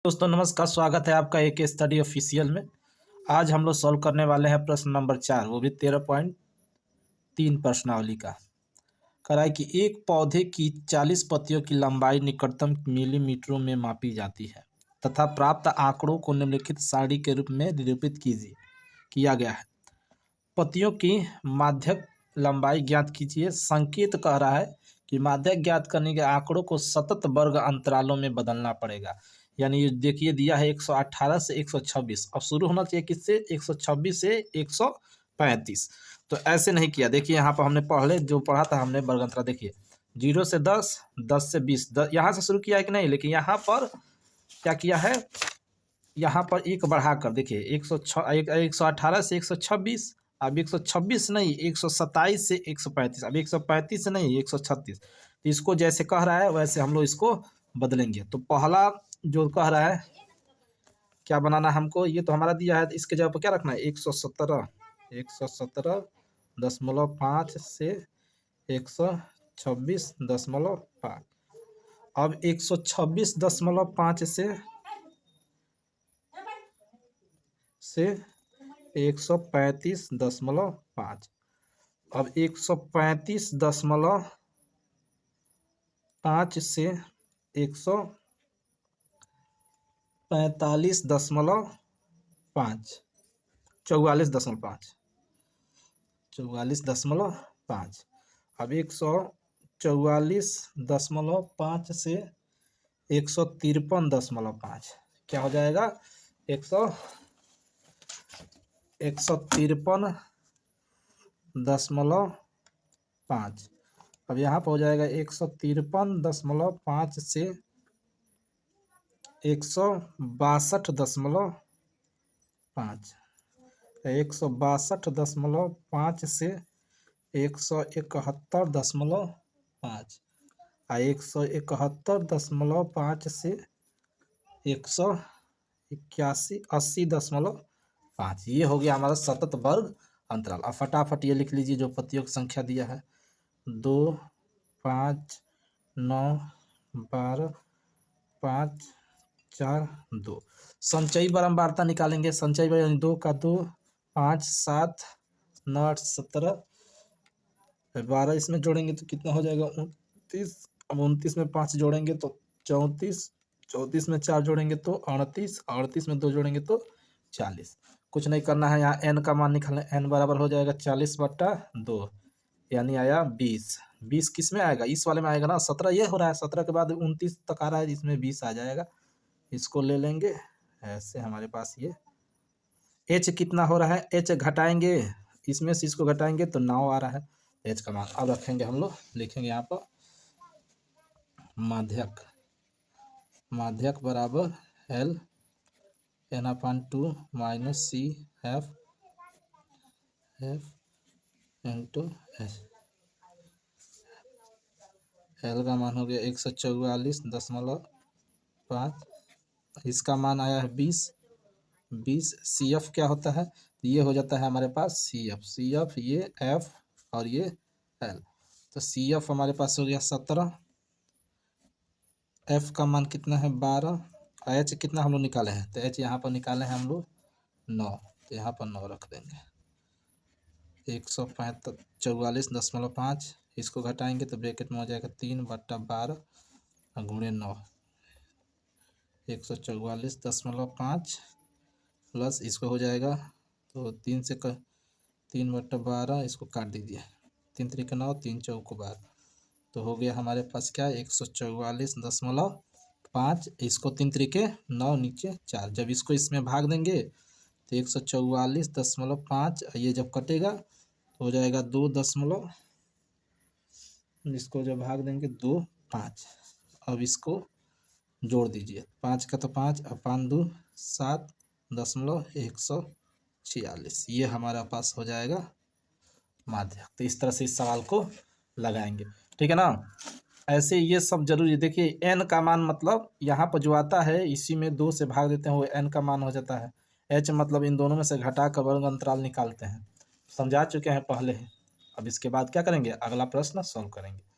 दोस्तों नमस्कार, स्वागत है आपका एक स्टडी ऑफिशियल में। आज हम लोग सॉल्व करने वाले हैं प्रश्न नंबर 4, वो भी 13.3 प्रश्नावली का। कह रहा है कि एक पौधे की 40 पत्तियों की लंबाई निकटतम मिलीमीटरों में मापी जाती है तथा प्राप्त आंकड़ों को निम्नलिखित सारणी के रूप में निरूपित किया गया है। पत्तियों की माध्यक लंबाई ज्ञात कीजिए। संकेत कह रहा है कि माध्यक ज्ञात करने के आंकड़ों को सतत वर्ग अंतरालों में बदलना पड़ेगा। यानी ये देखिए दिया है 118 से 126। अब शुरू होना चाहिए किससे? 126 से 135। तो ऐसे नहीं किया। देखिए यहाँ पर हमने पहले जो पढ़ा था हमने वर्ग अंतराल, देखिए 0 से 10, 10 से 20, यहाँ से शुरू किया है कि नहीं, लेकिन यहाँ पर क्या किया है, यहाँ पर एक बढ़ाकर देखिए 118 से 126। अब 126 नहीं, 127 से 135। अब 135 से नहीं, 136। तो इसको जैसे कह रहा है वैसे हम लोग इसको बदलेंगे। तो पहला जो कह रहा है क्या बनाना हमको, ये तो हमारा दिया है, तो इसके जगह पर क्या रखना है? 117.5 से 126.5। अब 126.5 से 135.5। अब 135.5 से 145.5, 44.5। अब 144.5 से 153.5 क्या हो जाएगा? 153.5। अब यहाँ पर हो जाएगा 153.5 से 162.5, 162.5 से 171.5, 171.5 से 180.5। ये हो गया हमारा सतत वर्ग अंतराल। अब फटाफट ये लिख लीजिए जो पत्तियों की संख्या दिया है, 2, 5, 9, 12, 5, 4, 2। संचयी बारंबारता निकालेंगे। संचयी यानी 2 का 2, 5, 7, 9, 8, 17, 12 इसमें जोड़ेंगे तो कितना हो जाएगा? 29। अब 29 में 5 जोड़ेंगे तो 34, 34 में 4 जोड़ेंगे तो 38, 38 में 2 जोड़ेंगे तो 40। कुछ नहीं करना है, यहाँ n का मान निकालना। n बराबर हो जाएगा 40/2, यानी आया 20। 20 किस में आएगा? इस वाले में आएगा ना। 17 ये हो रहा है, 17 के बाद 29 तक आ रहा है, इसमें 20 आ जाएगा। इसको ले लेंगे ऐसे। हमारे पास ये h कितना हो रहा है? h घटाएंगे, इसमें से इसको घटाएंगे तो 9 आ रहा है h का मान। अब रखेंगे हम लोग, लिखेंगे यहाँ पर माध्यक बराबर L n/2 - C F into S। L का मान हो गया 144.5, इसका मान आया है 20। CF क्या होता है? ये हो जाता है हमारे पास CF, ये F और ये L। तो CF हमारे पास हो गया 17, F का मान कितना है? 12, H कितना हम लोग निकाले हैं? तो H यहाँ पर निकाले हैं हम लोग 9, तो यहाँ पर 9 रख देंगे। 144.5, इसको घटाएंगे तो ब्रैकेट में हो जाएगा 3/12 गुणे 9, 144.5 प्लस इसको हो जाएगा तो 3/12, इसको काट दीजिए, 3 3 9, 3 4 12, तो हो गया हमारे पास क्या? 144.5। इसको 3 3 9, नीचे 4, जब इसको इसमें भाग देंगे तो 144.5, ये जब कटेगा तो हो जाएगा 2 दशमलव, इसको जब भाग देंगे 2, 5। अब इसको जोड़ दीजिए, 5 का तो 5, अब 5 2 7.146। ये हमारा पास हो जाएगा माध्यक। तो इस तरह से इस सवाल को लगाएंगे, ठीक है ना। ऐसे ये सब जरूरी। देखिए n का मान मतलब यहाँ पर जो आता है इसी में 2 से भाग देते हैं, वो n का मान हो जाता है। h मतलब इन दोनों में से घटा कर वर्ग अंतराल निकालते हैं। समझा चुके हैं पहले ही। अब इसके बाद क्या करेंगे? अगला प्रश्न सॉल्व करेंगे।